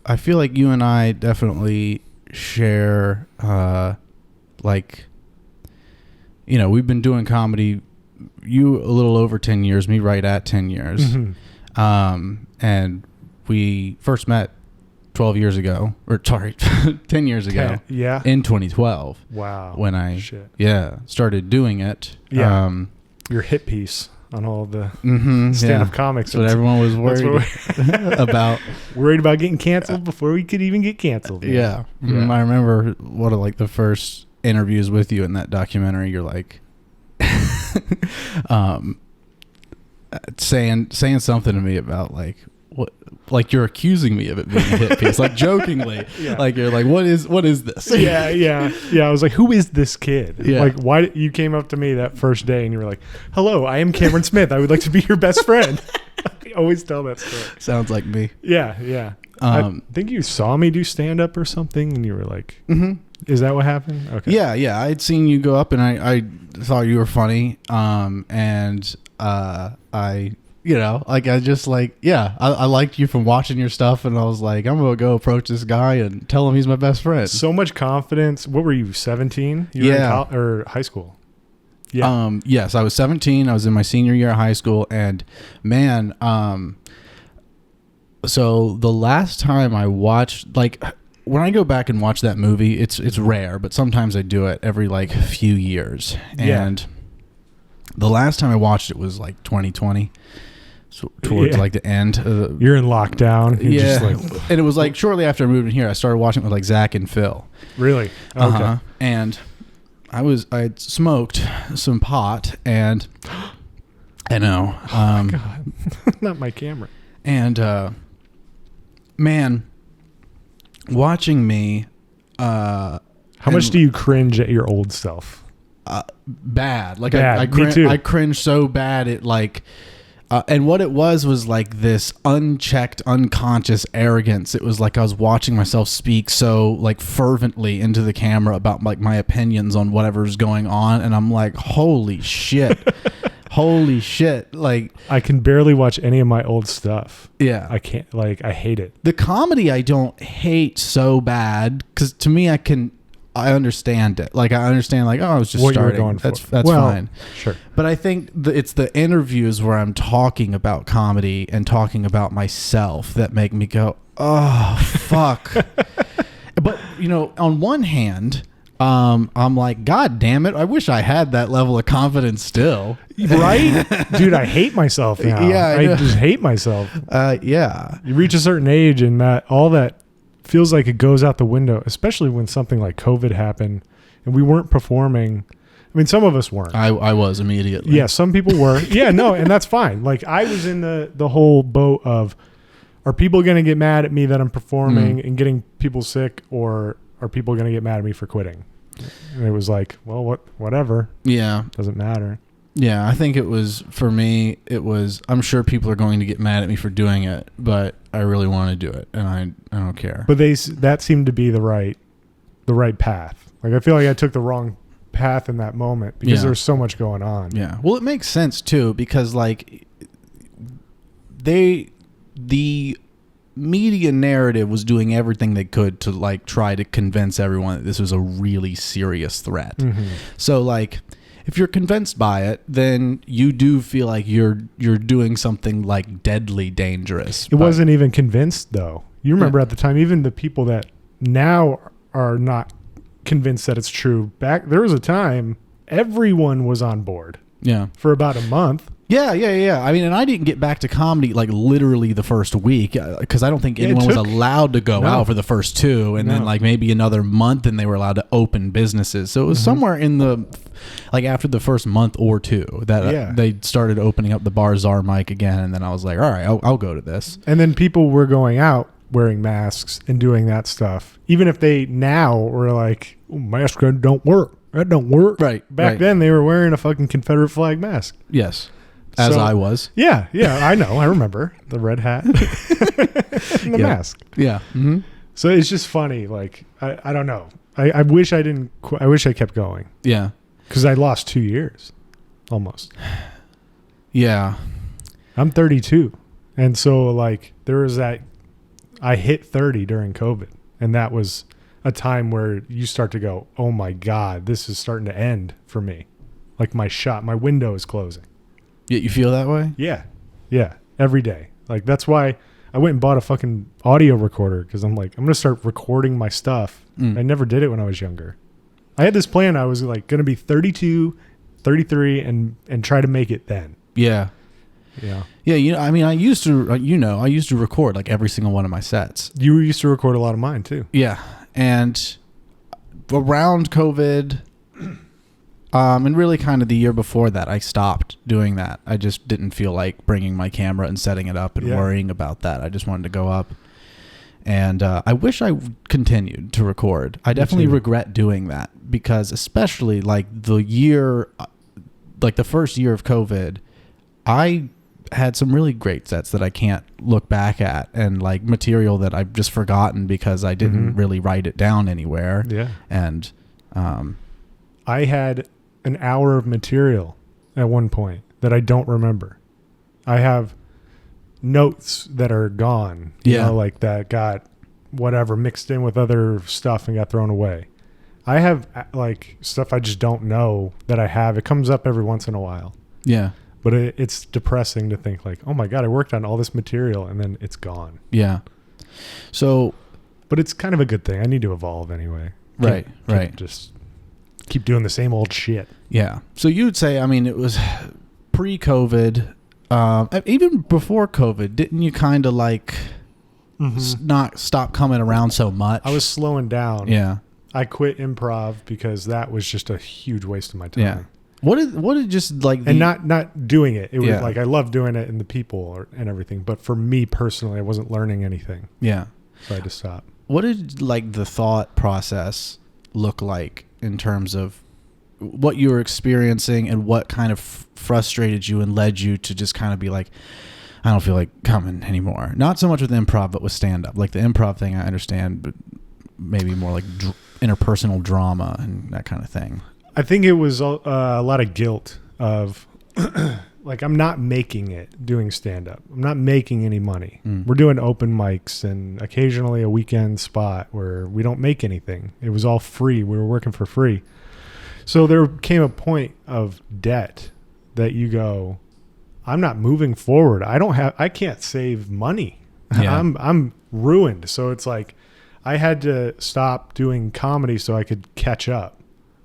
I feel like you and I definitely share, like, you know, we've been doing comedy, you a little over 10 years, me right at 10 years. Mm-hmm. And we first met 12 years ago, or sorry, 10 years ago. Yeah. In 2012. Wow. When I, started doing it. Yeah. Your hit piece on all the stand-up comics. That's what everyone was worried about. Worried about getting canceled before we could even get canceled. Yeah. I remember one of like the first interviews with you in that documentary. You're like, saying something to me about like, what, like you're accusing me of it being a hit piece, like jokingly, like you're like, what is this? Yeah. I was like, who is this kid? Yeah. Like, why you came up to me that first day and you were like, hello, I am Cameron Smith. I would like to be your best friend. I always tell that story. Sounds like me. Yeah. I think you saw me do stand up or something and you were like, is that what happened? Okay. Yeah. I'd seen you go up and I thought you were funny. And I, you know, like I just like, I liked you from watching your stuff and I was like, I'm going to go approach this guy and tell him he's my best friend. So much confidence. What were you, 17? You were in or high school? Yeah. Yes, I was 17. I was in my senior year of high school and man, so the last time I watched, like when I go back and watch that movie, it's rare, but sometimes I do it every like few years. And the last time I watched it was like 2020. So towards like the end of you're in lockdown. You're just like, and it was like shortly after I moved in here, I started watching it with like Zach and Phil. Really? Okay. And I'd smoked some pot and I know. Oh my God. Not my camera. And man, watching me how much do you cringe at your old self? Bad. Like bad. Me too. I cringe so bad it like and what it was like this unchecked, unconscious arrogance. It was like I was watching myself speak so like fervently into the camera about like my opinions on whatever's going on. And I'm like, holy shit. Holy shit. Like I can barely watch any of my old stuff. Yeah. I can't, like, I hate it. The comedy I don't hate so bad because to me I understand it. Like I understand like, oh, I was just what starting. You were going that's for. fine. Sure. But I think it's the interviews where I'm talking about comedy and talking about myself that make me go, oh, fuck. But, you know, on one hand, I'm like, God damn it. I wish I had that level of confidence still. Right? Dude, I hate myself now. Yeah. I just hate myself. Yeah. You reach a certain age and all that feels like it goes out the window, especially when something like COVID happened and we weren't performing. I mean, some of us weren't. I was immediately. Yeah, some people were. Yeah, no, and that's fine. Like I was in the whole boat of, are people going to get mad at me that I'm performing and getting people sick, or are people going to get mad at me for quitting? And it was like, well, whatever. Yeah. Doesn't matter. Yeah, I think it was, for me, I'm sure people are going to get mad at me for doing it, but I really want to do it, and I don't care. But that seemed to be the right path. Like, I feel like I took the wrong path in that moment because there's so much going on. Yeah. Well, it makes sense, too, because, like, the media narrative was doing everything they could to, like, try to convince everyone that this was a really serious threat. Mm-hmm. So, like, if you're convinced by it, then you do feel like you're doing something like deadly dangerous. It wasn't even convinced though. You remember at the time, even the people that now are not convinced that it's true. There was a time everyone was on board. Yeah. For about a month. Yeah. I mean, and I didn't get back to comedy like literally the first week because I don't think anyone was allowed to go out for the first 2, and then like maybe another month, and they were allowed to open businesses. So it was somewhere in the like after the first month or 2 that they started opening up the bar Czar mic again, and then I was like, all right, I'll go to this. And then people were going out wearing masks and doing that stuff, even if they now were like, oh, masks don't work. That don't work. Right. Back then, they were wearing a fucking Confederate flag mask. Yes. As I was. Yeah, I know. I remember the red hat and the mask. Yeah. Mm-hmm. So it's just funny. Like, I don't know. I wish I didn't. I wish I kept going. Yeah. Because I lost 2 years. Almost. Yeah. I'm 32. And so, like, there was that I hit 30 during COVID, and that was a time where you start to go, oh my God, this is starting to end for me. Like my window is closing. Yeah, you feel that way? Yeah. Yeah. Every day. Like that's why I went and bought a fucking audio recorder, because I'm like, I'm going to start recording my stuff. I never did it when I was younger. I had this plan. I was like going to be 32, 33 and try to make it then. Yeah. Yeah. Yeah, I mean, I used to record like every single one of my sets. You used to record a lot of mine too. Yeah. And around COVID, and really kind of the year before that, I stopped doing that. I just didn't feel like bringing my camera and setting it up and worrying about that. I just wanted to go up. And I wish I continued to record. I definitely regret doing that, because especially like the first year of COVID, I had some really great sets that I can't look back at, and like material that I've just forgotten because I didn't really write it down anywhere. Yeah. And I had an hour of material at one point that I don't remember. I have notes that are gone, you know, like that got whatever mixed in with other stuff and got thrown away. I have like stuff I just don't know that I have. It comes up every once in a while. Yeah. But it's depressing to think like, oh my God, I worked on all this material and then it's gone. Yeah. So, but it's kind of a good thing. I need to evolve anyway. Right. Just keep doing the same old shit. Yeah. So you would say, I mean, it was pre-COVID, even before COVID, didn't you kind of like not stop coming around so much? I was slowing down. Yeah. I quit improv because that was just a huge waste of my time. Yeah. What did just like and not doing it. It was like I love doing it and the people and everything, but for me personally, I wasn't learning anything. Yeah. So I had to stop. What did like the thought process look like in terms of what you were experiencing, and what kind of frustrated you and led you to just kind of be like, I don't feel like coming anymore? Not so much with improv, but with stand up. Like the improv thing, I understand, but maybe more like interpersonal drama and that kind of thing. I think it was a lot of guilt of like, I'm not making it doing stand-up. I'm not making any money. We're doing open mics and occasionally a weekend spot where we don't make anything. It was all free. We were working for free. So there came a point of debt that you go, I'm not moving forward. I can't save money. Yeah. I'm ruined. So it's like I had to stop doing comedy so I could catch up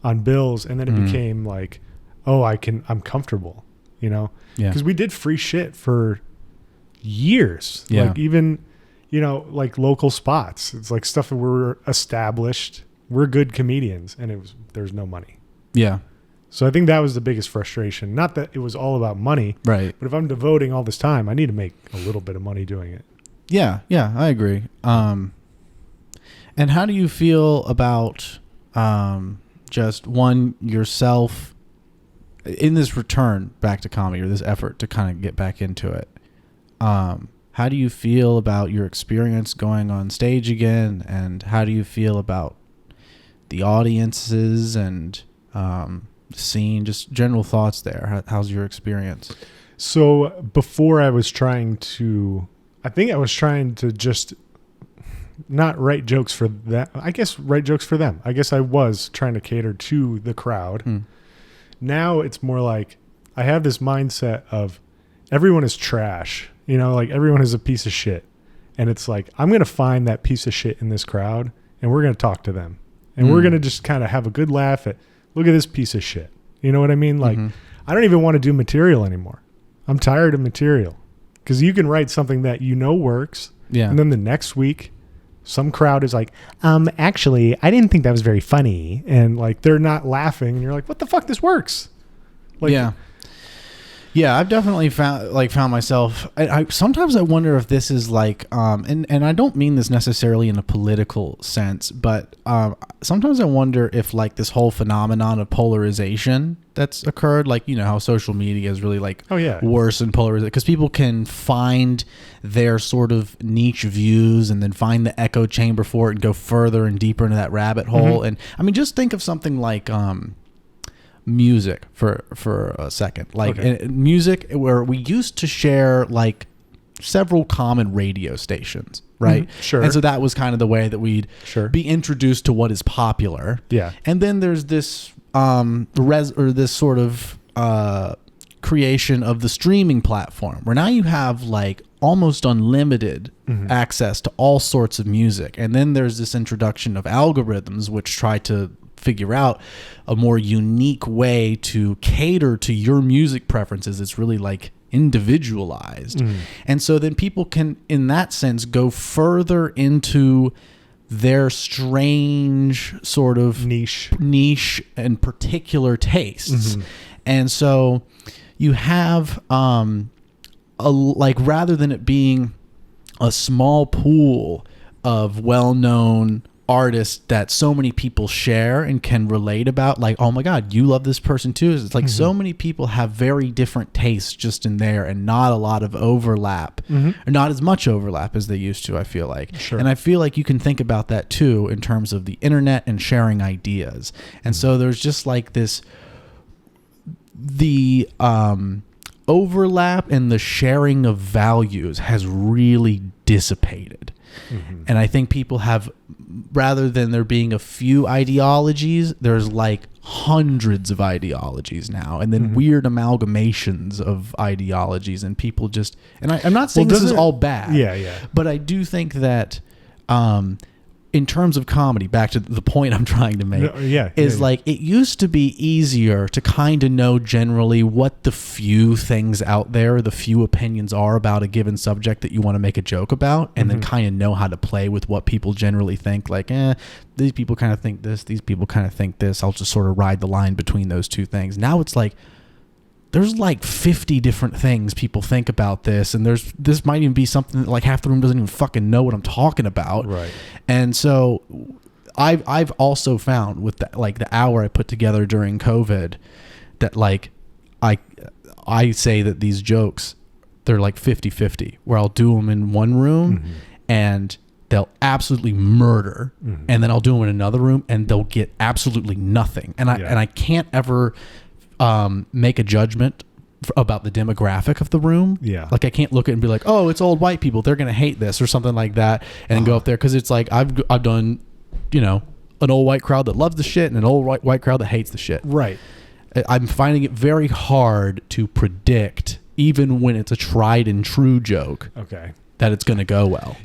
on bills, and then it became like, oh, I'm comfortable, you know? Yeah. Because we did free shit for years. Yeah. Like even, you know, like local spots. It's like stuff that we're established. We're good comedians, and there's no money. Yeah. So I think that was the biggest frustration. Not that it was all about money. Right. But if I'm devoting all this time, I need to make a little bit of money doing it. Yeah. Yeah, I agree. And how do you feel about just yourself in this return back to comedy, or this effort to kind of get back into it? How do you feel about your experience going on stage again, and how do you feel about the audiences and scene? Just general thoughts there. How's your experience? So before I was trying to just not write jokes for that. I guess write jokes for them. I guess I was trying to cater to the crowd. Now it's more like I have this mindset of everyone is trash. You know, like everyone is a piece of shit. And it's like, I'm going to find that piece of shit in this crowd, and we're going to talk to them. And we're going to just kind of have a good laugh at, look at this piece of shit. You know what I mean? Like, I don't even want to do material anymore. I'm tired of material. Because you can write something that you know works. Yeah. And then the next week, some crowd is like, actually, I didn't think that was very funny. And like, they're not laughing. And you're like, what the fuck? This works. Like, yeah, I've definitely found myself. Sometimes I wonder if this is like, and I don't mean this necessarily in a political sense, but sometimes I wonder if like this whole phenomenon of polarization that's occurred, like, you know, how social media is really like worsened polarization, because people can find their sort of niche views and then find the echo chamber for it and go further and deeper into that rabbit hole. And I mean, just think of something like music for a second, like music, where we used to share like several common radio stations, right? Sure. And so that was kind of the way that we'd Sure. be introduced to what is popular. Yeah. And then there's this this sort of creation of the streaming platform where now you have like almost unlimited access to all sorts of music. And then there's this introduction of algorithms which try to figure out a more unique way to cater to your music preferences. It's really like individualized. And so then people can, in that sense, go further into their strange sort of niche and particular tastes. And so you have like rather than it being a small pool of well-known artists that so many people share and can relate about, like, oh my God, you love this person too. It's like so many people have very different tastes just in there and not a lot of overlap, or not as much overlap as they used to, I feel like. Sure. And I feel like you can think about that too in terms of the internet and sharing ideas. And so there's just like the overlap and the sharing of values has really dissipated. And I think people have, rather than there being a few ideologies, there's like hundreds of ideologies now, and then weird amalgamations of ideologies, and people just, and I'm not saying this is all bad, but I do think that in terms of comedy, back to the point I'm trying to make, like it used to be easier to kind of know generally what the few things out there, the few opinions are about a given subject that you want to make a joke about, and then kind of know how to play with what people generally think. Like, these people kind of think this, these people kind of think this. I'll just sort of ride the line between those two things. Now it's like, there's like 50 different things people think about this, and this might even be something that like half the room doesn't even fucking know what I'm talking about. Right. And so I've also found with the hour I put together during COVID that like I say that these jokes, they're like 50-50, where I'll do them in one room and they'll absolutely murder, and then I'll do them in another room and they'll get absolutely nothing. And I can't ever make a judgment about the demographic of the room. Like I can't look at it and be like, oh, it's old white people, they're gonna hate this or something like that, and then go up there, because it's like I've done, an old white crowd that loves the shit and an old white crowd that hates the shit. Right. I'm finding it very hard to predict, even when it's a tried and true joke, okay, that it's gonna go well.